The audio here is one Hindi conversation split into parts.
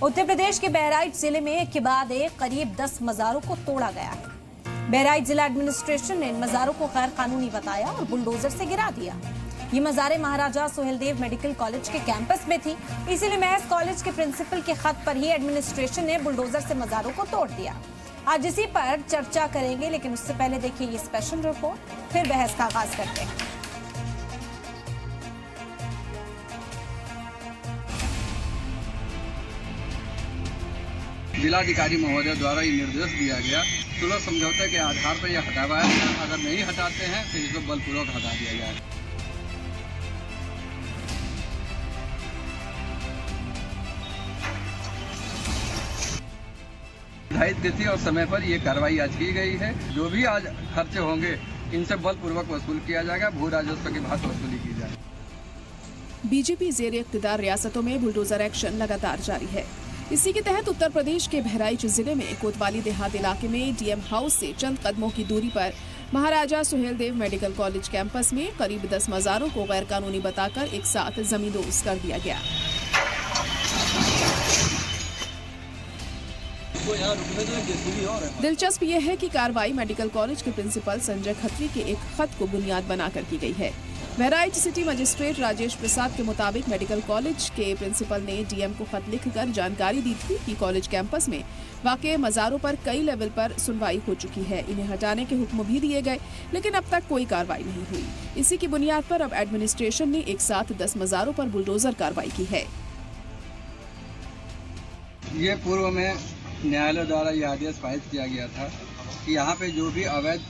उत्तर प्रदेश के बहराइच जिले में एक के बाद एक करीब 10 मजारों को तोड़ा गया है। बहराइच जिला एडमिनिस्ट्रेशन ने इन मजारों को गैर कानूनी बताया और बुलडोजर से गिरा दिया। ये मजारें महाराजा सुहेलदेव मेडिकल कॉलेज के कैंपस में थी, इसीलिए महज कॉलेज के प्रिंसिपल के खत पर ही एडमिनिस्ट्रेशन ने बुलडोजर से मजारों को तोड़ दिया। आज इसी पर चर्चा करेंगे, लेकिन उससे पहले देखिए ये स्पेशल रिपोर्ट, फिर बहस का आगाज करते हैं। जिलाधिकारी महोदय द्वारा ये निर्देश दिया गया, सुलह समझौते के आधार पर यह हटावाया गया। अगर नहीं हटाते हैं तो इसको बलपूर्वक हटा दिया जाए। निर्धारित तिथि और समय पर ये कार्रवाई आज की गई है। जो भी आज खर्चे होंगे इनसे बलपूर्वक वसूल किया जाएगा, भू राजस्व की भात वसूली की जाएगी। बीजेपी जेर इख्तिदार रियासतों में बुलडोजर एक्शन लगातार जारी है। इसी के तहत उत्तर प्रदेश के बहराइच जिले में कोतवाली देहात इलाके में डीएम हाउस से चंद कदमों की दूरी पर महाराजा सुहेलदेव मेडिकल कॉलेज कैंपस में करीब 10 मजारों को गैर कानूनी बताकर एक साथ जमींदोज कर दिया गया। दिलचस्प यह है कि कार्रवाई मेडिकल कॉलेज के प्रिंसिपल संजय खत्री के एक खत को बुनियाद बनाकर की गई है। बहराइच सिटी मजिस्ट्रेट राजेश प्रसाद के मुताबिक मेडिकल कॉलेज के प्रिंसिपल ने डीएम को खत लिखकर जानकारी दी थी कि कॉलेज कैंपस में वाक़ई मज़ारों पर कई लेवल पर सुनवाई हो चुकी है। इन्हें हटाने के हुक्म भी दिए गए, लेकिन अब तक कोई कार्रवाई नहीं हुई। इसी की बुनियाद पर अब एडमिनिस्ट्रेशन ने एक साथ 10 मज़ारों पर बुलडोजर कार्रवाई की है। ये पूर्व में न्यायालय द्वारा यह आदेश पारित किया गया था कि यहाँ पे जो भी अवैध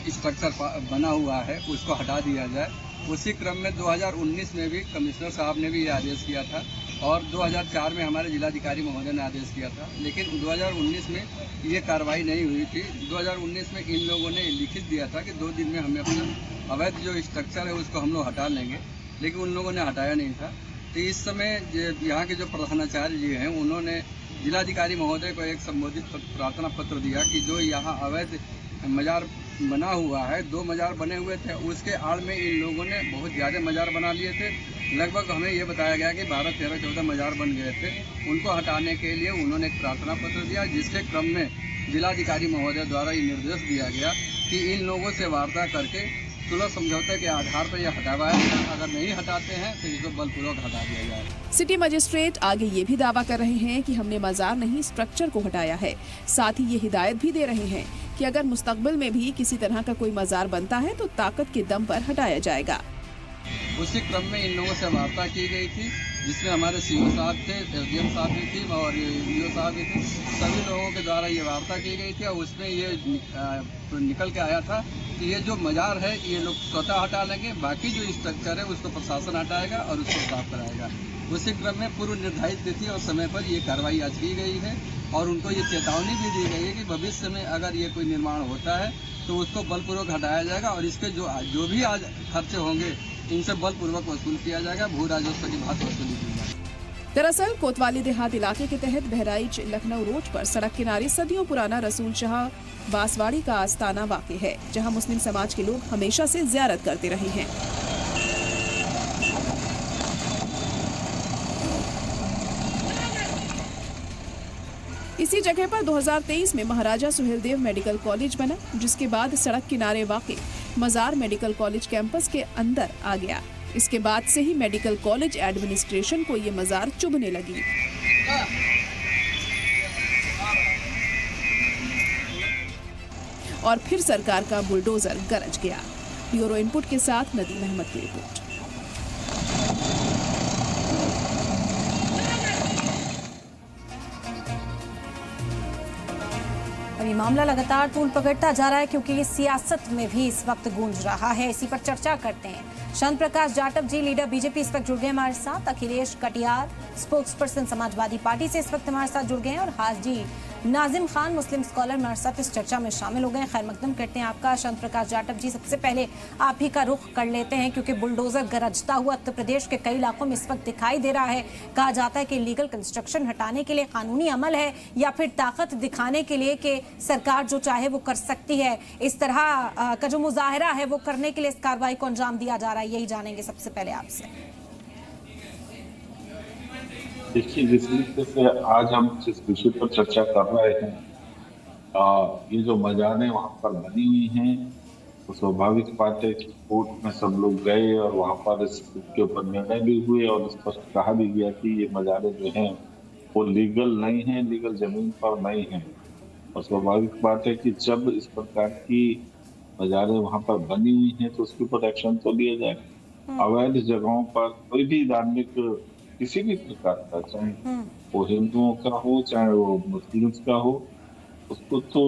स्ट्रक्चर बना हुआ है उसको हटा दिया जाए। उसी क्रम में 2019 में भी कमिश्नर साहब ने भी ये आदेश किया था और 2004 में हमारे जिलाधिकारी महोदय ने आदेश किया था, लेकिन 2019 में ये कार्रवाई नहीं हुई थी। 2019 में इन लोगों ने लिखित दिया था कि 2 दिन में हमें अपना अवैध जो स्ट्रक्चर है उसको हम लोग हटा लेंगे, लेकिन उन लोगों ने हटाया नहीं था। तो इस समय यहाँ के जो प्रधानाचार्य जी हैं उन्होंने जिलाधिकारी महोदय को एक संबोधित प्रार्थना पत्र दिया कि जो यहाँ अवैध मजार बना हुआ है, 2 मजार बने हुए थे, उसके आड़ में इन लोगों ने बहुत ज़्यादा मजार बना लिए थे। लगभग हमें ये बताया गया कि 12, 13, 14 मजार बन गए थे। उनको हटाने के लिए उन्होंने एक प्रार्थना पत्र दिया, जिसके क्रम में जिलाधिकारी महोदय द्वारा ये निर्देश दिया गया कि इन लोगों से वार्ता करके सुलह समझौते के आधार पर यह हटावाया गया। अगर नहीं हटाते हैं तो इसको बलपूर्वक हटा दिया जाए। सिटी मजिस्ट्रेट आगे ये भी दावा कर रहे हैं कि हमने मजार नहीं स्ट्रक्चर को हटाया है। साथ ही ये हिदायत भी दे रहे हैं कि अगर मुस्तकबिल में भी किसी तरह का कोई मजार बनता है तो ताकत के दम पर हटाया जाएगा। उसी क्रम में इन लोगों से वार्ता की गई थी, जिसमें हमारे सीओ साहब थे, एसडीएम साहब भी थी और वीओ साहब भी थे। सभी लोगों के द्वारा ये वार्ता की गई थी और उसमें ये निकल के आया था कि ये जो मजार है ये लोग स्वतः हटा लेंगे, बाकी जो स्ट्रक्चर है उसको प्रशासन हटाएगा और उसको साफ कराएगा। उसी क्रम में पूर्व निर्धारित तिथि और समय पर ये कार्रवाई आज की गई है और उनको ये चेतावनी भी दी गई है कि भविष्य में अगर ये कोई निर्माण होता है तो उसको बलपूर्वक हटाया जाएगा और इसके जो भी आज खर्चे होंगे इनसे बलपूर्वक वसूल किया जाएगा, भू राजस्व की भात वसूली की जाएगी। दरअसल कोतवाली देहात इलाके के तहत बहराइच लखनऊ रोड पर सड़क किनारे सदियों पुराना रसूल शाह बांसवाड़ी का आस्थाना वाक़ है, जहां मुस्लिम समाज के लोग हमेशा से ज़ियारत करते रहे हैं। इसी जगह पर 2023 में महाराजा सुहेलदेव मेडिकल कॉलेज बना, जिसके बाद सड़क किनारे वाक़ मजार मेडिकल कॉलेज कैंपस के अंदर आ गया। इसके बाद से ही मेडिकल कॉलेज एडमिनिस्ट्रेशन को ये मजार चुभने लगी और फिर सरकार का बुलडोजर गरज गया। ब्यूरो इनपुट के साथ नदीम अहमद की रिपोर्ट। ये मामला लगातार तूल पकड़ता जा रहा है क्योंकि ये सियासत में भी इस वक्त गूंज रहा है। इसी पर चर्चा करते हैं। चंद्र प्रकाश जाटव जी, लीडर बीजेपी, इस वक्त जुड़ गए हमारे साथ। अखिलेश कटियार, स्पोक्सपर्सन समाजवादी पार्टी से इस वक्त हमारे साथ जुड़ गए हैं और हाजी नाजिम खान, मुस्लिम स्कॉलर, हमारे साथ इस चर्चा में शामिल हो गए। खैर मकदम करते हैं आपका चंद्र प्रकाश जाटव जी। सबसे पहले आप ही का रुख कर लेते हैं क्योंकि बुलडोजर गरजता हुआ उत्तर प्रदेश के कई इलाकों में इस वक्त दिखाई दे रहा है। कहा जाता है कि इलीगल कंस्ट्रक्शन हटाने के लिए कानूनी अमल है या फिर ताकत दिखाने के लिए कि सरकार जो चाहे वो कर सकती है। इस तरह का जो मुजाहरा है वो करने के लिए इस कार्रवाई को अंजाम दिया जा रहा है, यही जानेंगे सबसे पहले आपसे। देखिए, जिस तरीके से आज हम जिस विषय पर चर्चा कर रहे हैं, ये जो मजारें वहां पर बनी हुई हैं, तो स्वाभाविक बात है कि कोर्ट में सब लोग गए और वहां पर इसके ऊपर निर्णय भी हुए और स्पष्ट कहा भी गया कि ये मजारें जो हैं वो लीगल नहीं है, लीगल जमीन पर नहीं है। और स्वाभाविक बात है कि जब इस प्रकार की मजारें वहां पर बनी हुई हैं तो उसके ऊपर एक्शन तो लिया जाए। अवैध जगहों पर कोई भी धार्मिक किसी भी प्रकार का, चाहे वो हिंदुओं का हो चाहे वो मुस्लिम्स का हो, उसको तो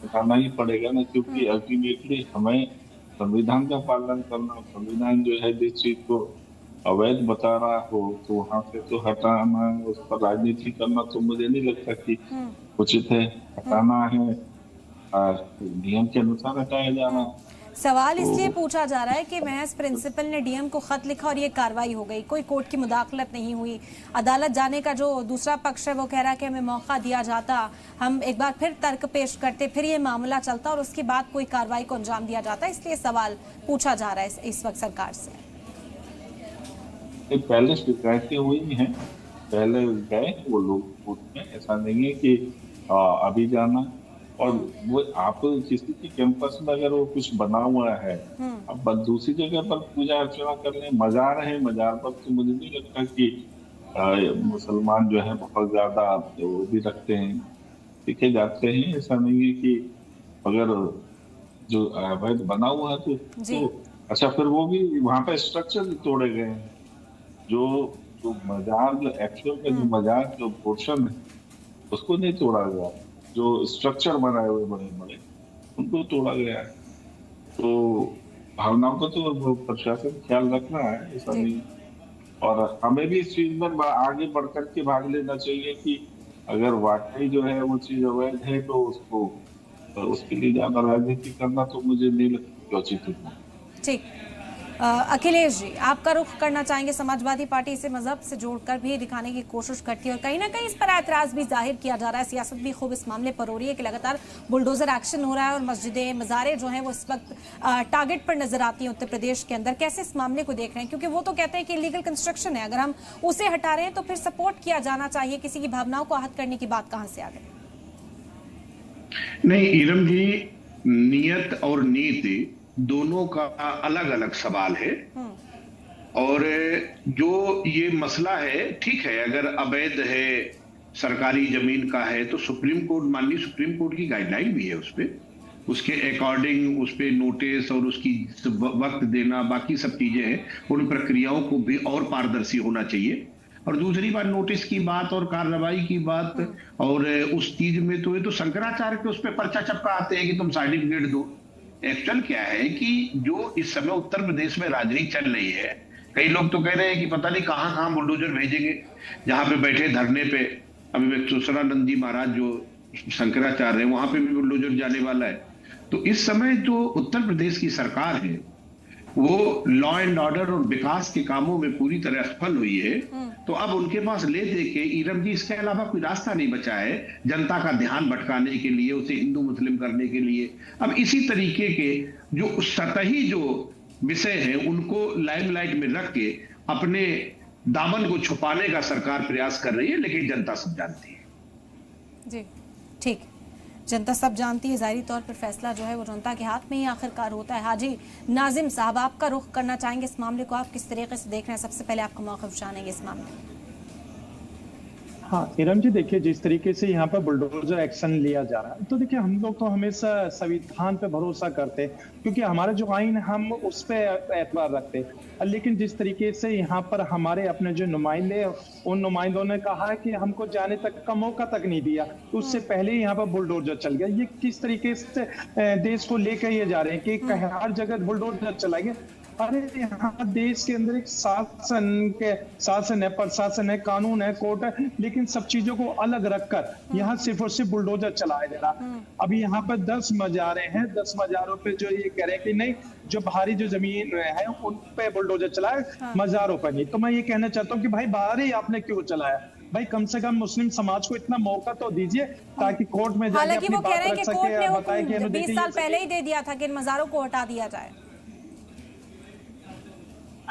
हटाना ही पड़ेगा ना, क्योंकि अल्टीमेटली हमें संविधान का पालन करना, संविधान जो है जिस चीज को अवैध बता रहा हो तो वहां से तो हटाना, उस पर राजनीति करना तो मुझे नहीं लगता कि उचित है। हटाना है, नियम के अनुसार हटाया जाना। सवाल इसलिए पूछा जा रहा है कि महज प्रिंसिपल ने डीएम को खत लिखा और ये कार्रवाई हो गई, कोई कोर्ट की मुदाखलत नहीं हुई। अदालत जाने का जो दूसरा पक्ष है वो कह रहा है कि हमें मौका दिया जाता, हम एक बार फिर तर्क पेश करते, फिर ये मामला चलता और उसके बाद कोई कार्रवाई को अंजाम दिया जाता। इसलिए सवाल पूछा जा रहा है इस वक्त सरकार से। पहले शिकायतें हुई हैं, पहले गए वो लोग कोर्ट में, ऐसा नहीं है कि अभी जाना। और वो आप किसी के कैंपस में अगर वो कुछ बना हुआ है, अब दूसरी जगह पर पूजा अर्चना करने, मजार है, मजार पर तो मुझे नहीं लगता कि मुसलमान जो है बहुत ज्यादा वो भी रखते हैं, देखे जाते हैं। ऐसा नहीं है कि अगर जो अवैध बना हुआ है तो अच्छा, फिर वो भी वहां पर स्ट्रक्चर भी तोड़े गए हैं। जो मजार, जो एक्चुअल का जो मजार जो पोर्शन है उसको नहीं तोड़ा गया, जो स्ट्रक्चर बनाए हुए बड़े बड़े उनको तोड़ा गया है। तो भावनाओं को तो प्रशासन ख्याल रख रहा है, ऐसा नहीं। और हमें भी इस चीज में आगे बढ़कर के भाग लेना चाहिए कि अगर वाकई जो है वो चीज अवैध है तो उसको, उसके लिए ज्यादा राजनीति करना तो मुझे नहीं लगता उचित है। ठीक, अखिलेश जी, आपका रुख करना चाहेंगे। समाजवादी पार्टी इसे मजहब से जोड़कर भी दिखाने की कोशिश करती है और कहीं ना कहीं इस पर ऐतराज भी जाहिर किया जा रहा है। सियासत भी खूब इस मामले पर हो रही है कि लगातार बुलडोजर एक्शन हो रहा है और मस्जिदें, मज़ारे जो हैं वो इस वक्त टारगेट पर नजर आती हैं उत्तर प्रदेश के अंदर। कैसे इस मामले को देख रहे हैं, क्योंकि वो तो कहते हैं कि इलीगल कंस्ट्रक्शन है, अगर हम उसे हटा रहे हैं तो फिर सपोर्ट किया जाना चाहिए, किसी की भावनाओं को आहत करने की बात कहाँ से आ गई? नहीं इरम जी, नियत और नीति दोनों का अलग अलग सवाल है। और जो ये मसला है, ठीक है, अगर अवैध है, सरकारी जमीन का है तो सुप्रीम कोर्ट, माननीय सुप्रीम कोर्ट की गाइडलाइन भी है उस पे, उसके अकॉर्डिंग उस पे नोटिस और उसकी वक्त देना, बाकी सब चीजें हैं, उन प्रक्रियाओं को भी और पारदर्शी होना चाहिए। और दूसरी बात, नोटिस की बात और कार्रवाई की बात, और उस चीज में तो ये तो शंकराचार्य के उस पर पर्चा चपका आते हैं कि तुम सर्टिफिकेट दो। एक्चुअल क्या है कि जो इस समय उत्तर प्रदेश में राजनीति चल रही है, कई लोग तो कह रहे हैं कि पता नहीं कहां कहां बुलडोजर भेजेंगे। जहां पे बैठे धरने पे अभी सुसरानंद जी महाराज जो शंकराचार्य है, वहां पे भी बुलडोजर जाने वाला है। तो इस समय जो उत्तर प्रदेश की सरकार है वो लॉ एंड ऑर्डर और विकास के कामों में पूरी तरह असफल हुई है। तो अब उनके पास ले दे के इरम जी इसके अलावा कोई रास्ता नहीं बचा है जनता का ध्यान भटकाने के लिए, उसे हिंदू मुस्लिम करने के लिए। अब इसी तरीके के जो सतही जो विषय हैं उनको लाइमलाइट में रख के अपने दामन को छुपाने का सरकार प्रयास कर रही है, लेकिन जनता सब जानती है। जी ठीक, जनता सब जानती है, जाहिर तौर पर फैसला जो है वो जनता के हाथ में ही आखिरकार होता है। हाजी नाजिम साहब, आपका रुख करना चाहेंगे इस मामले को, आप किस तरीके से देख रहे हैं? सबसे पहले आपका मौक़िफ़ जानेंगे इस मामले में। हाँ इरम जी, देखिए जिस तरीके से यहाँ पर बुलडोजर एक्शन लिया जा रहा है, तो देखिए हम लोग तो हमेशा संविधान पे भरोसा करते हैं, क्योंकि हमारा जो आइन हम उस पर एतबार रखते हैं। लेकिन जिस तरीके से यहाँ पर हमारे अपने जो नुमाइंदे, उन नुमाइंदों ने कहा है कि हमको जाने तक का मौका तक नहीं दिया, तो उससे पहले यहाँ पर बुलडोजर चल गया। ये किस तरीके से देश को लेकर ये जा रहे हैं कि हर जगह बुलडोजर चलाएंगे। अरे यहाँ देश के अंदर एक शासन है, प्रशासन है, कानून है, कोर्ट है, लेकिन सब चीजों को अलग रखकर यहाँ सिर्फ और सिर्फ बुलडोजर चलाया जा रहा। अभी यहाँ पर 10 मजारे हैं, 10 मजारों पे जो ये कह रहे हैं कि नहीं, जो भारी जो जमीन है उन पे बुलडोजर चलाए, मजारों पर नहीं। तो मैं ये कहना चाहता हूँ कि भाई भारी आपने क्यों चलाया? भाई कम से कम मुस्लिम समाज को इतना मौका तो दीजिए ताकि कोर्ट में जाके अपनी बात रख सके, बताए कि 20 साल पहले ही दे दिया था कि इन मजारों को हटा दिया जाए।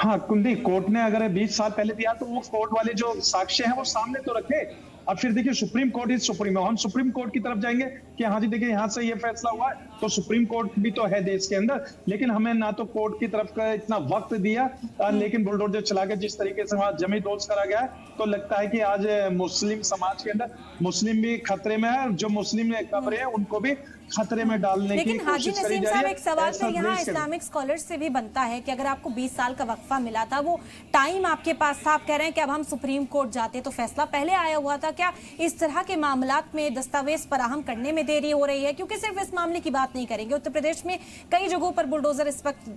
हाँ कुंडी कोर्ट ने अगर 20 साल पहले दिया तो वो कोर्ट वाले जो साक्ष्य हैं वो सामने तो रखे। अब फिर देखिए सुप्रीम कोर्ट इज सुप्रीम, हम सुप्रीम कोर्ट की तरफ जाएंगे कि हाँ जी देखिए यहाँ से ये फैसला हुआ है, तो सुप्रीम कोर्ट भी तो है देश के अंदर। लेकिन हमें ना तो कोर्ट की तरफ का इतना वक्त दिया, लेकिन बुलडोजर चला के जिस तरीके से वहां जमी दोष करा गया है, तो लगता है कि आज मुस्लिम समाज के अंदर मुस्लिम भी खतरे में है, जो मुस्लिम खबरें हैं उनको भी खतरे में डालने की लेकिन हाजी कोशिश करी नसीम जा साहब, रही है। एक सवाल ऐसा तो यहाँ देश के- इस्लामिक स्कॉलर्स से भी बनता है कि अगर आपको 20 साल का वक्फा मिला था, वो टाइम आपके पास था, आप कह रहे हैं कि अब हम सुप्रीम कोर्ट जाते तो फैसला पहले आया हुआ था, क्या इस तरह के मामलात में दस्तावेज फराहम करने में देरी हो रही है? क्योंकि सिर्फ इस मामले की बात नहीं करेंगे, उत्तर प्रदेश में कई जगहों पर बुलडोजर इस वक्त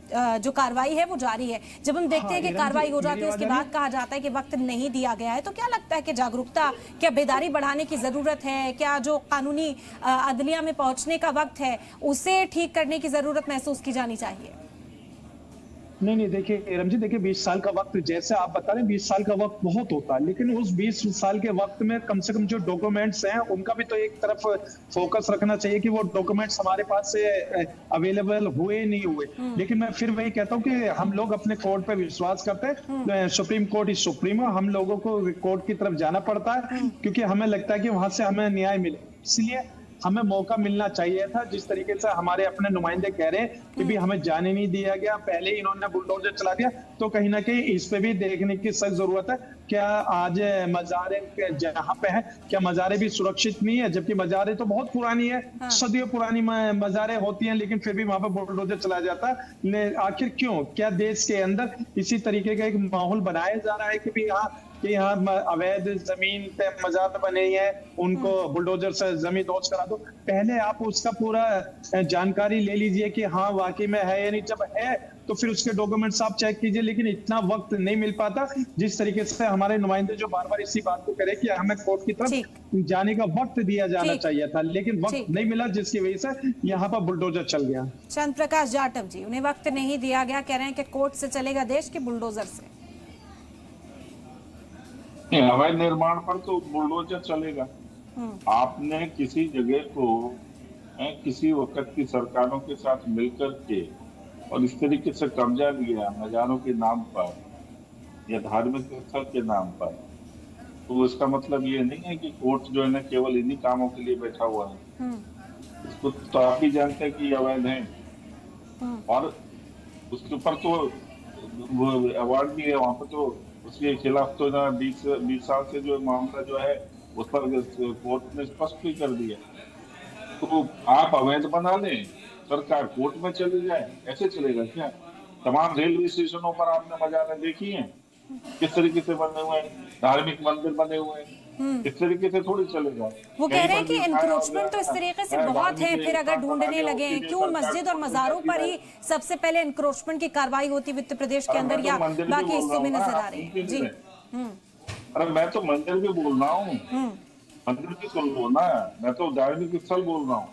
जो कार्रवाई है वो जारी है। जब हम देखते हैं कि कार्रवाई हो जाती है उसके बाद कहा जाता है कि वक्त नहीं दिया गया है, तो क्या लगता है कि जागरूकता, क्या बेदारी बढ़ाने की जरूरत है? क्या जो कानूनी अदलिया में पहुंचने का वक्त है उसे ठीक करने की जरूरत महसूस की जानी चाहिए? नहीं देखिए एरम जी, देखिए 20 साल का वक्त जैसे आप बता रहे हैं, 20 साल का वक्त बहुत होता है, लेकिन उस 20 साल के वक्त में कम से कम जो डॉक्यूमेंट्स हैं उनका भी तो एक तरफ फोकस रखना चाहिए कि वो डॉक्यूमेंट्स हमारे पास से अवेलेबल हुए नहीं हुए। लेकिन मैं फिर वही कहता हूँ कि हम लोग अपने कोर्ट पे विश्वास करते हैं, सुप्रीम कोर्ट इज सुप्रीम, हम लोगों को कोर्ट की तरफ जाना पड़ता है क्योंकि हमें लगता है कि वहां से हमें न्याय मिले, इसलिए हमें मौका मिलना चाहिए था। जिस तरीके से हमारे अपने नुमाइंदे कह रहे हैं कि भी हमें जाने नहीं दिया गया, पहले ही इन्होंने बुलडोजर चला दिया, तो कहीं ना कहीं इस पे भी देखने की सख्त जरूरत है। क्या आज मज़ारे जहाँ पे है, क्या मज़ारे भी सुरक्षित नहीं है? जबकि मज़ारे तो बहुत पुरानी है, सदियों पुरानी मज़ारे होती हैं, लेकिन फिर भी वहां पर बुलडोजर चला जाता है। आखिर क्यों? क्या देश के अंदर इसी तरीके का एक माहौल बनाया जा रहा है कि भी यहाँ अवैध जमीन पे मजार बने हैं, उनको बुलडोजर से जमीन दोस्त करा दो? पहले आप उसका पूरा जानकारी ले लीजिए कि हाँ वाकई में है या नहीं। जब है तो फिर उसके डॉक्यूमेंट्स आप चेक कीजिए, लेकिन इतना वक्त नहीं मिल पाता। जिस तरीके से हमारे नुमाइंदे जो बार बार इसी बात को कह रहे कि हमें कोर्ट की तरफ जाने का वक्त दिया जाना चाहिए था, लेकिन वक्त नहीं मिला, जिसकी वजह से यहाँ पर बुलडोजर चल गया। चंद्र प्रकाश जाटव जी, उन्हें वक्त नहीं दिया गया, कह रहे हैं कि कोर्ट से चलेगा देश के बुलडोजर से। अवैध निर्माण पर तो बुलडोजर चलेगा। आपने किसी जगह को किसी वक्त की सरकारों के साथ मिलकर के और इस तरीके से कब्जा लिया मजारों के नाम पर या धार्मिक स्थल के नाम पर, तो इसका मतलब ये नहीं है कि कोर्ट जो है ना केवल इन्हीं कामों के लिए बैठा हुआ है। इसको तो आप ही जानते हैं कि अवैध है, और उसके ऊपर तो वो अवार्ड भी है वहां पर, तो उसके खिलाफ तो ना 20 साल से जो मामला जो है उस पर कोर्ट ने स्पष्ट भी कर दिया। तो आप अवैध बना लें, सरकार कोर्ट में चली जाए, ऐसे चलेगा क्या? तमाम रेलवे स्टेशनों पर आपने मजारें देखी हैं किस तरीके से बने हुए हैं, धार्मिक मंदिर बने हुए हैं, इस तरीके से थोड़ी चलेगा। वो कह रहे हैं कि एनक्रोचमेंट तो इस तरीके से बहुत है, फिर अगर ढूंढने लगे क्यों मस्जिद और मजारों पर ही सबसे पहले एनक्रोचमेंट की कार्रवाई होती है उत्तर प्रदेश के अंदर या बाकी हिस्सों में नजर आ रही है? जी अरे मैं तो मंदिर भी बोल रहा हूँ, मंदिर भी सुन लो ना, मैं तो धार्मिक स्थल बोल रहा हूँ।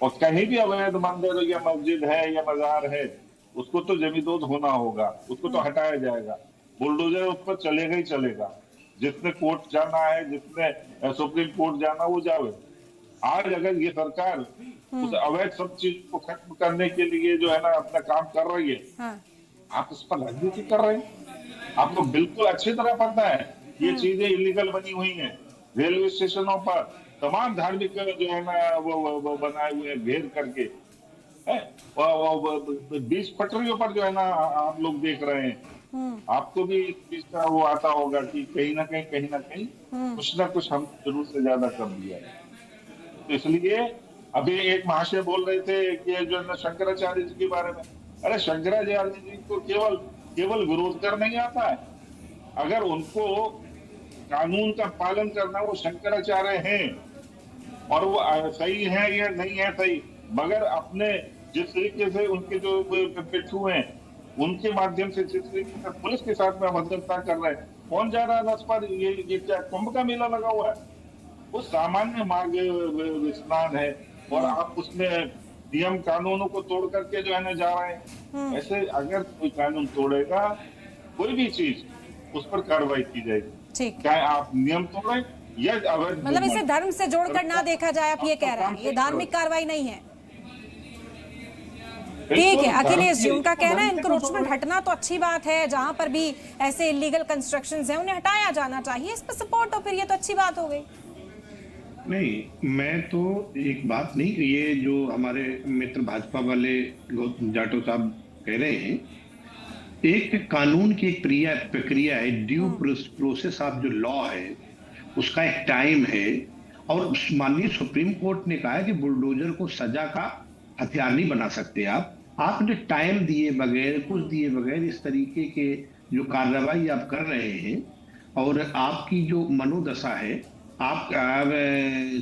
और कहीं भी अवैध मंदिर या मस्जिद है या बाजार है, उसको तो जमींदोज होना होगा, उसको तो हटाया जाएगा। बुलडोजर उस पर चलेगा ही चलेगा। जिसने कोर्ट जाना है, जिसने सुप्रीम कोर्ट जाना, वो जावे। आज अगर ये सरकार उस अवैध सब चीज को खत्म करने के लिए जो है ना अपना काम कर रही है, आप उस पर राजनीति कर रहे हैं। आपको बिल्कुल अच्छी तरह पता है ये चीजें इलीगल बनी हुई हैं। रेलवे स्टेशनों पर तमाम धार्मिक जो है ना वो बनाए हुए हैं घेर करके, 20 पटरियों पर जो है ना आप लोग देख रहे हैं। आपको भी इस चीज का वो आता होगा कि कहीं ना कहीं कुछ ना कुछ हम जरूर से ज्यादा कर दिया है। तो इसलिए अभी एक महाशय बोल रहे थे कि जो है शंकराचार्य जी के बारे में, अरे शंकराचार्य जी को केवल विरोध करना ही आता है। अगर उनको कानून का पालन करना, वो शंकराचार्य हैं और वो सही है या नहीं है सही, मगर अपने जिस तरीके से उनके जो पिट्ठू हैं उनके माध्यम से जिस तरीके से पुलिस के साथ में अभद्रता कर रहे हैं, कौन जा रहा है रस पर? ये क्या कुंभ का मेला लगा हुआ है? वो सामान्य मार्ग स्नान है और आप उसमें नियम कानूनों को तोड़ करके जो है ना जा रहे हैं। ऐसे अगर कोई कानून तोड़ेगा कोई भी चीज, उस पर कार्रवाई की जाएगी, चाहे आप नियम तोड़ें या अवैध। मतलब इसे धर्म से जोड़कर ना देखा जाए, आप ये कह रहे हैं? ये धार्मिक कार्रवाई नहीं है। ठीक है अखिलेश जी, उनका कहना है इंक्रोचमेंट हटना तो अच्छी बात है, जहां पर भी ऐसे इलीगल कंस्ट्रक्शंस हैं उन्हें हटाया जाना चाहिए, इस पर सपोर्ट हो, फिर ये तो अच्छी बात हो गई। नहीं, मैं तो एक बात नहीं, ये जो हमारे मित्र भाजपा वाले गौतम जाटव साहब कह रहे हैं, एक कानून की एक प्रक्रिया है, ड्यू प्रोसेस ऑफ जो लॉ है उसका एक टाइम है, और माननीय सुप्रीम कोर्ट ने कहा है कि बुलडोजर को सजा का हथियार नहीं बना सकते आपने टाइम दिए बगैर, कुछ दिए बगैर इस तरीके के जो कार्रवाई आप कर रहे हैं, और आपकी जो मनोदशा है, आप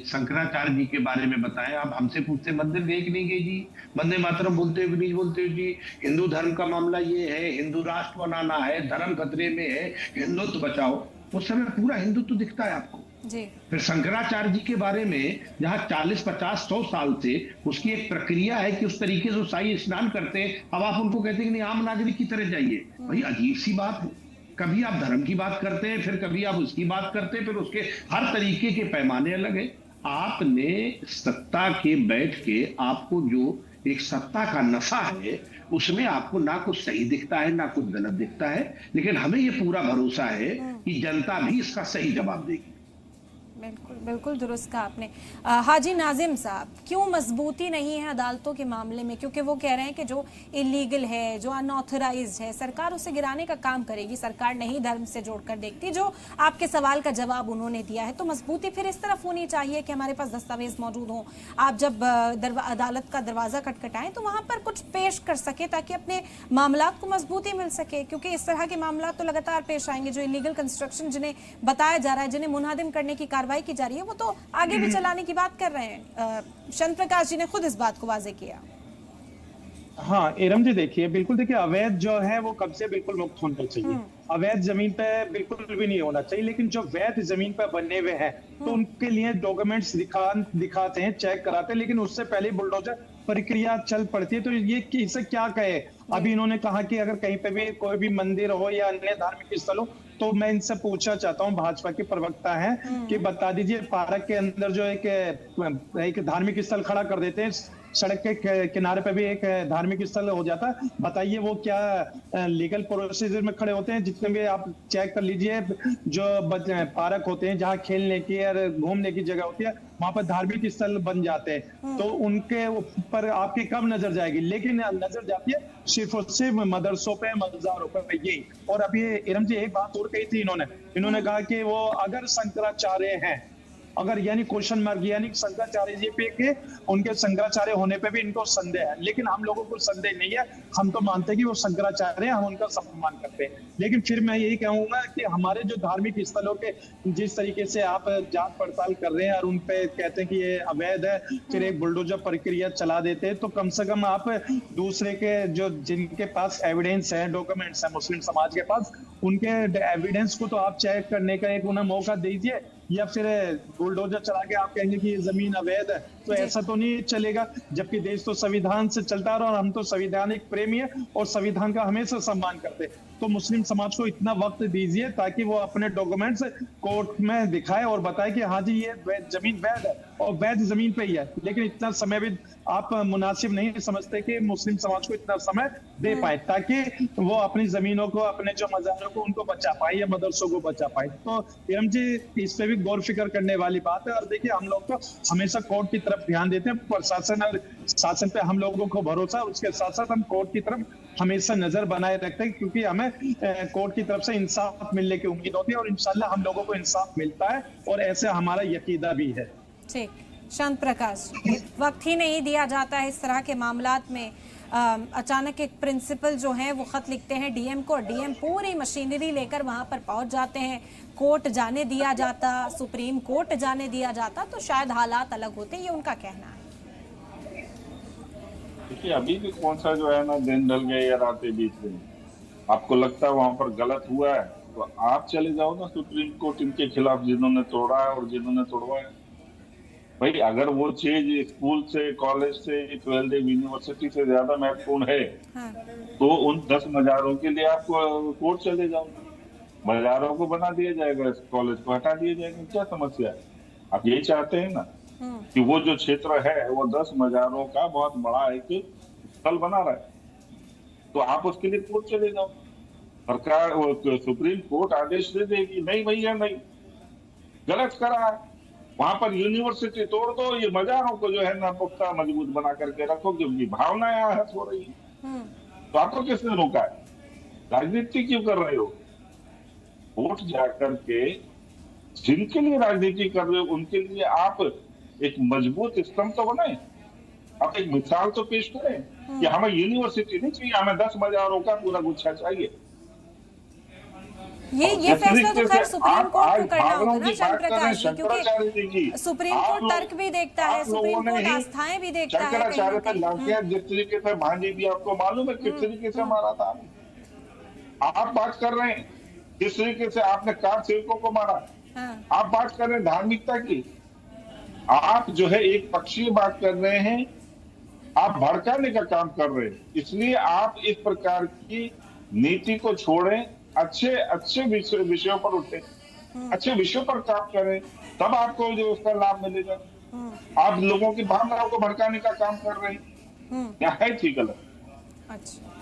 शंकराचार्य जी के बारे में बताएं, आप हमसे पूछते मंदिर गए कि नहीं गए जी, वंदे मातरम बोलते हो कि नहीं बोलते हो जी, हिंदू धर्म का मामला ये है, हिंदू राष्ट्र बनाना है, धर्म खतरे में है, हिंदुत्व बचाओ, उस समय पूरा हिंदुत्व दिखता है आपको जी। फिर शंकराचार्य जी के बारे में जहां 40, 50, 100 साल से उसकी एक प्रक्रिया है कि उस तरीके से शाही स्नान करते हैं, अब आप उनको कहते हैं कि नहीं आम नागरिक की तरह जाइए, भाई अजीब सी बात है। कभी आप धर्म की बात करते हैं, फिर कभी आप उसकी बात करते हैं, फिर उसके हर तरीके के पैमाने अलग है। आपने सत्ता के बैठ के आपको जो एक सत्ता का नशा है उसमें आपको ना कुछ सही दिखता है ना कुछ गलत दिखता है, लेकिन हमें ये पूरा भरोसा है कि जनता भी इसका सही जवाब देगी। बिल्कुल बिल्कुल दुरुस्त कहा आपने। हाजी नाजिम साहब, क्यों मजबूती नहीं है अदालतों के मामले में? क्योंकि वो कह रहे हैं कि जो इलीगल है, जो अनऑथराइज्ड है, सरकार उसे गिराने का काम करेगी, सरकार नहीं धर्म से जोड़कर देखती। जो आपके सवाल का जवाब उन्होंने दिया है, तो मजबूती फिर इस तरफ होनी चाहिए कि हमारे पास दस्तावेज मौजूद हों, आप जब अदालत का दरवाजा खटखटाएं तो वहां पर कुछ पेश कर सके ताकि अपने मामला को मजबूती मिल सके, क्योंकि इस तरह के मामला तो लगातार पेश आएंगे। जो इलीगल कंस्ट्रक्शन जिन्हें बताया जा रहा है, जिन्हें मुनहदिम करने की कार्रवाई की जा रही है, वो तो आगे भी चलाने की बात कर रहे हैं। चंद्र प्रकाश जी ने खुद इस बात को वाजे किया। हाँ एरम जी, देखिए बिल्कुल, देखिए अवैध जो है वो कब्जे बिल्कुल मुक्त होना चाहिए, अवैध जमीन पे बिल्कुल भी नहीं होना चाहिए, लेकिन जो वैध जमीन पे बने हुए हैं तो उनके लिए डॉक्यूमेंट्स दिखाते हैं, चेक कराते हैं, लेकिन उससे पहले बुलडोजर प्रक्रिया चल पड़ती है। तो ये इसे क्या कहे? अभी इन्होंने कहा कि अगर कहीं पे भी कोई भी मंदिर हो या अन्य धार्मिक स्थल हो, तो मैं इनसे पूछना चाहता हूँ, भाजपा के प्रवक्ता हैं, कि बता दीजिए पार्क के अंदर जो एक धार्मिक स्थल खड़ा कर देते हैं, सड़क के किनारे पे भी एक धार्मिक स्थल हो जाता है, बताइए वो क्या लीगल प्रोसीजर में खड़े होते हैं? जितने भी आप चेक कर लीजिए, जो पार्क होते हैं जहाँ खेलने की और घूमने की जगह होती है, वहां पर धार्मिक स्थल बन जाते हैं, तो उनके ऊपर आपकी कब नजर जाएगी? लेकिन नजर जाती है सिर्फ और सिर्फ मदरसों पे, मज़ारों पे, यही। और अभी इरम जी एक बात और कही थी इन्होंने कहा कि वो अगर शंकराचार्य हैं, अगर यानी क्वेश्चन मार्क, यानी शंकराचार्य जी पे के उनके शंकराचार्य होने पे भी इनको संदेह है, लेकिन हम लोगों को संदेह नहीं है, हम तो मानते हैं कि वो शंकराचार्य हैं, हम उनका सम्मान करते हैं। लेकिन फिर मैं यही कहूंगा कि हमारे जो धार्मिक स्थलों के जिस तरीके से आप जांच पड़ताल कर रहे हैं और उन पे कहते हैं कि ये अवैध है, फिर एक बुलडोजर प्रक्रिया चला देते हैं, तो कम से कम आप दूसरे के जो जिनके पास एविडेंस है, डॉक्यूमेंट्स है मुस्लिम समाज के पास, उनके एविडेंस को तो आप चेक करने का एक उन्हें मौका दीजिए, या फिर बुलडोजर चला के आप कहेंगे कि ये जमीन अवैध है, तो ऐसा तो नहीं चलेगा। जबकि देश तो संविधान से चलता है और हम तो संवैधानिक प्रेमी है और संविधान का हमेशा सम्मान करते हैं। तो मुस्लिम समाज को इतना वक्त दीजिए ताकि वो अपने डॉक्यूमेंट्स कोर्ट में दिखाए और बताए कि हाँ जी ये जमीन वैध है और वैध जमीन पे ही है। लेकिन इतना समय भी आप मुनासिब नहीं समझते कि मुस्लिम समाज को इतना समय दे पाए ताकि वो अपनी जमीनों को, अपने जो मज़ारों को उनको बचा पाए या मदरसों को बचा पाए। तो एम जी इस पे भी गौर फिक्र करने वाली बात है। और देखिए हम लोग तो हमेशा कोर्ट की तरफ ध्यान देते हैं, प्रशासन और शासन पे हम लोगों को भरोसा, उसके साथ साथ हम कोर्ट की तरफ हमेशा नजर बनाए रखते हैं, क्योंकि हमें कोर्ट की तरफ से इंसाफ मिलने की उम्मीद होती है और इंशाल्लाह हम लोगों को इंसाफ मिलता है और ऐसे हमारा यकीदा भी है। ठीक, शांत प्रकाश, वक्त ही नहीं दिया जाता है इस तरह के मामलात में। अचानक एक प्रिंसिपल जो है वो खत लिखते हैं डीएम को, डीएम पूरी मशीनरी लेकर वहां पर पहुंच जाते हैं। कोर्ट जाने दिया जाता, सुप्रीम कोर्ट जाने दिया जाता तो शायद हालात अलग होते, ये उनका कहना है। देखिए अभी भी कौन सा जो है ना दिन ढल गए या रातें बीत गई, आपको लगता है वहां पर गलत हुआ है तो आप चले जाओ ना सुप्रीम कोर्ट, इनके खिलाफ जिन्होंने तोड़ा है और जिन्होंने तोड़वाया। भाई अगर वो चीज स्कूल से, कॉलेज से, 12 यूनिवर्सिटी से ज्यादा महत्वपूर्ण है तो उन 10 मज़ारों के लिए आप कोर्ट चले जाओ, मज़ारों को बना दिया जाएगा, कॉलेज को हटा दिया जाएगा, क्या समस्या है? आप यही चाहते हैं ना कि वो जो क्षेत्र है वो 10 मज़ारों का बहुत बड़ा एक स्थल बना रहा है, तो आप उसके लिए कोर्ट चले जाओ। सरकार सुप्रीम कोर्ट आदेश दे देगी नहीं भैया नहीं, गलत करा है, वहां पर यूनिवर्सिटी तोड़ दो, ये मजारों को जो है ना पुख्ता मजबूत बना करके रखो, क्योंकि भावनाएं आहत हो रही है। तो आपको किसने रोका है? राजनीति क्यों कर रहे हो? वोट जाकर के जिनके लिए राजनीति कर रहे हो उनके लिए आप एक मजबूत स्तंभ तो बनाए, आप एक मिसाल तो पेश करें कि हमें यूनिवर्सिटी नहीं चाहिए, हमें 10 मजारों का पूरा गुच्छा चाहिए। ये फैसला तो खैर सुप्रीम कोर्ट को करना होगा ना चंद्र प्रकाश जी, क्योंकि सुप्रीम कोर्ट तर्क भी देखता है, सुप्रीम कोर्ट आस्थाएं भी देखता है। शंकराचार्य पे लाठियां जिस तरीके से भांजी भी आपको मालूम है किस तरीके से मारा था। आप बात कर रहे हैं किस तरीके से आपने कार सेवकों को मारा। आप बात कर रहे हैं धार्मिकता की, आप जो है एक पक्षीय बात कर रहे हैं, आप भड़काने का काम कर रहे हैं। इसलिए आप इस प्रकार की नीति को छोड़ें, अच्छे विषयों पर उठे, अच्छे विषयों पर काम करें, तब आपको जो उसका लाभ मिलेगा। आप लोगों की भावनाओं को भड़काने का काम कर रहे हैं, क्या है ठीक गलत? अच्छा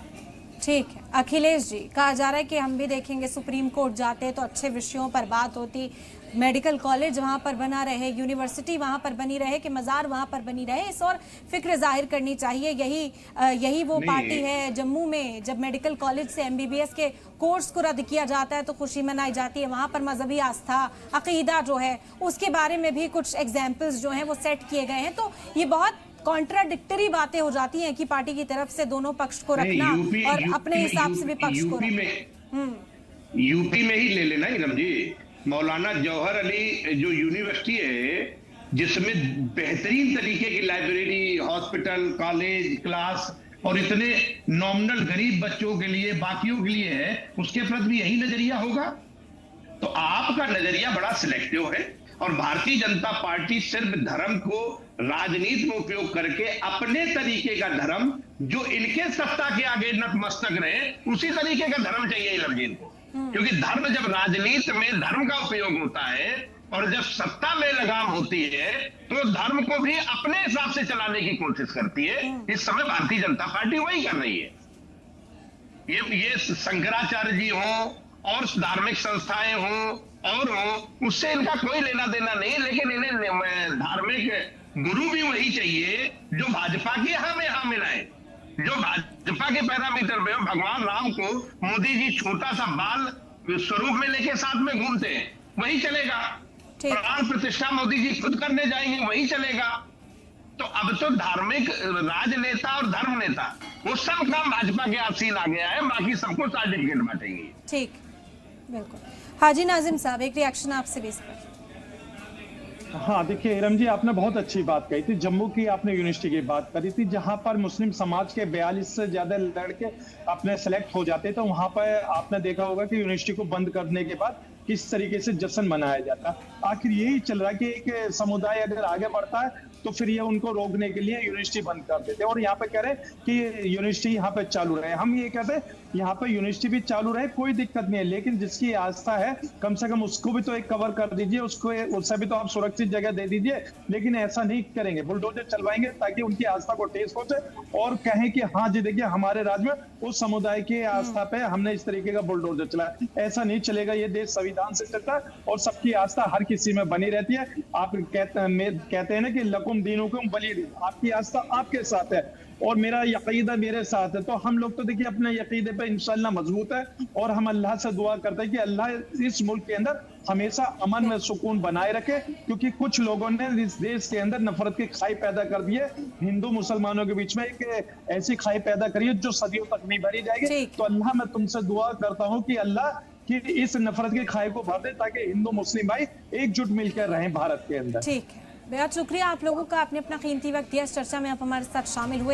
ठीक है अखिलेश जी, कहा जा रहा है कि हम भी देखेंगे सुप्रीम कोर्ट जाते तो अच्छे विषयों पर बात होती, मेडिकल कॉलेज वहां पर बना रहे, यूनिवर्सिटी वहां पर बनी रहे, कि मज़ार वहां पर बनी रहे, इस और फिक्र जाहिर करनी चाहिए। यही वो पार्टी है जम्मू में जब मेडिकल कॉलेज से MBBS के कोर्स को रद्द किया जाता है तो खुशी मनाई जाती है। वहां पर मजहबी आस्था अकीदा जो है उसके बारे में भी कुछ एग्जाम्पल्स जो हैं वो सेट किए गए हैं। तो ये बहुत कॉन्ट्राडिक्टरी बातें हो जाती हैं कि पार्टी की तरफ से दोनों पक्ष को रखना और अपने हिसाब से विपक्ष को यूपी में ही ले लेना इलम जी, मौलाना जौहर अली जो यूनिवर्सिटी है जिसमें बेहतरीन तरीके की लाइब्रेरी, हॉस्पिटल, कॉलेज, क्लास और इतने नॉमिनल गरीब बच्चों के लिए, बाकियों के लिए है, उसके प्रति भी यही नजरिया होगा। तो आपका नजरिया बड़ा सिलेक्टिव है और भारतीय जनता पार्टी सिर्फ धर्म को राजनीति में उपयोग करके अपने तरीके का धर्म जो इनके सत्ता के आगे नतमस्तक रहे उसी तरीके का धर्म चाहिए इलमजीन को। क्योंकि धर्म जब राजनीति में धर्म का उपयोग होता है और जब सत्ता में लगाम होती है तो धर्म को भी अपने हिसाब से चलाने की कोशिश करती है। इस समय भारतीय जनता पार्टी वही कर रही है। ये शंकराचार्य जी हो और धार्मिक संस्थाएं हो और हो, उससे इनका कोई लेना देना नहीं, लेकिन इन्हें धार्मिक गुरु भी वही चाहिए जो भाजपा के यहाँ में हामिल है, जो भाजपा के पैरामीटर में भगवान राम को मोदी जी छोटा सा बाल स्वरूप में लेके साथ में घूमते हैं, वही चलेगा। प्राण प्रतिष्ठा मोदी जी खुद करने जाएंगे, वही चलेगा। तो अब तो धार्मिक राजनेता और धर्म नेता वो सब काम भाजपा के आसीन आ गया है, बाकी सबको सर्टिफिकेट बांटेंगे। ठीक, बिल्कुल। हाजी नाजिम साहब, एक रिएक्शन आपसे भी इस पर। हाँ देखिए इरम जी, आपने बहुत अच्छी बात कही थी। जम्मू की आपने यूनिवर्सिटी की बात करी थी जहां पर मुस्लिम समाज के 42 से ज्यादा लड़के अपने सेलेक्ट हो जाते, तो वहां पर आपने देखा होगा कि यूनिवर्सिटी को बंद करने के बाद किस तरीके से जश्न मनाया जाता। आखिर यही चल रहा है कि एक समुदाय अगर आगे बढ़ता है तो फिर ये उनको रोकने के लिए यूनिवर्सिटी बंद कर देते हैं और यहाँ पे कह रहे हैं कि यूनिवर्सिटी यहाँ पे चालू रहे। हम ये कहते हैं यहाँ पे यूनिवर्सिटी भी चालू रहे, कोई दिक्कत नहीं है, लेकिन जिसकी आस्था है कम से कम उसको भी तो एक कवर कर दीजिए, उससे भी तो आप सुरक्षित जगह दे दीजिए। लेकिन ऐसा नहीं करेंगे, बुलडोजर चलवाएंगे ताकि उनकी आस्था को ठेस पहुंचे और कहें कि हाँ जी देखिए हमारे राज्य में उस समुदाय की आस्था पे हमने इस तरीके का बुलडोजर चलाया। ऐसा नहीं चलेगा, ये देश संविधान से चलता है और सबकी आस्था हर किसी में बनी रहती है। आप कहते हैं ना कि लकुम दीनुकुम वली दीन, आपकी आस्था आपके साथ है और मेरा यकीदा मेरे साथ है। तो हम लोग तो देखिए अपने यकीदे पे इंशाल्लाह मजबूत है और हम अल्लाह से दुआ करते हैं कि अल्लाह इस मुल्क के अंदर हमेशा अमन में सुकून बनाए रखे, क्योंकि कुछ लोगों ने इस देश के अंदर नफरत की खाई पैदा कर दी है। हिंदू मुसलमानों के बीच में एक ऐसी खाई पैदा करी है जो सदियों तक नहीं भरी जाएगी। तो अल्लाह मैं तुमसे दुआ करता हूँ कि अल्लाह कि इस नफरत की खाई को भर दे ताकि हिंदू मुस्लिम भाई एकजुट मिलकर रहें भारत के अंदर। ठीक है, बेहद शुक्रिया आप लोगों का, आपने अपना कीमती वक्त दिया, इस चर्चा में आप हमारे साथ शामिल हुए।